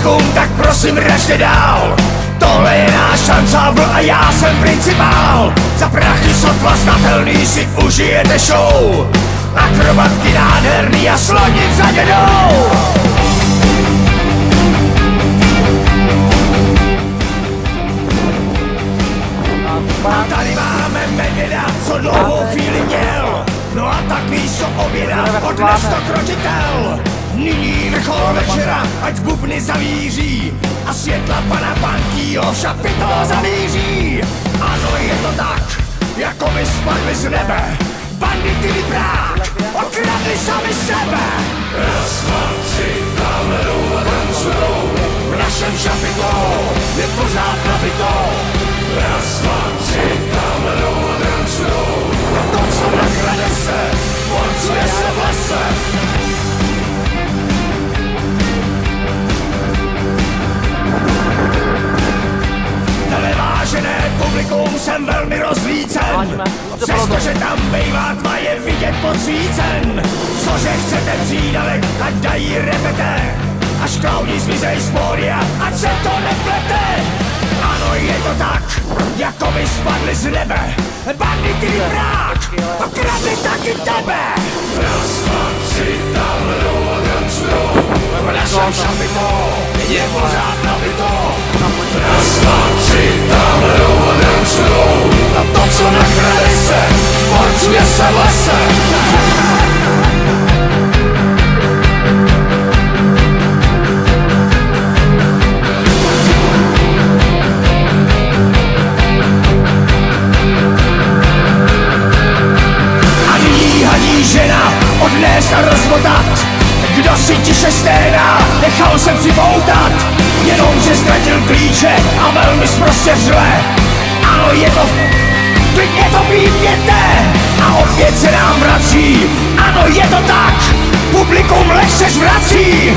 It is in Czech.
publikum, tak prosím ražte dál. Tohle je náš ansámbl a já jsem principál. Za prachy sotva znatelný si užijete show. Akrobatky nádherný a sloni v řadě jdou. A tady máme medvěda, co dlouhou chvíli měl. No a tak místo oběda odnes to kročitel. Nyní vrchol večera, ať bubny zavíří a světla pana Pankýho v šapito zamíří. Ano, je to tak, jako by spadli z nebe. Bandity vyprák, okradli sami sebe. Raz, dva, tři, tamhle jdou a tancujou. V našem šapito je pořád nabito. Raz, dva, tři, tamhle jdou a tancujou. A to, co nakrade se, porcuje se v lese. Vážené publikum, jsem velmi rozlícen. Přestože tam bejvá tma, je vidět podsvícen. Cože chcete přídavek, ať dají repete. Až klauni zmizej z pódia, ať se to neplete. Ano, je to tak, jako by spadli z nebe. Bandity vyprák, okradli taky tebe. Raz, dva, tři, tamhle jdou a tancujou. V našem šapito je pořád nabito. Raz, dva, tři, tamhle jdou a tancujou. A to, co nakrade se, porcuje se v lese. Žena odnést a rozmotat. Kdo si tiše sténá, nechal se připoutat. Jenomže ztratil klíče a velmi sprostě řve. Ano, je to, klidně to výpněte. A opět se nám vrací. Ano, je to tak, publikum lehce zvrací.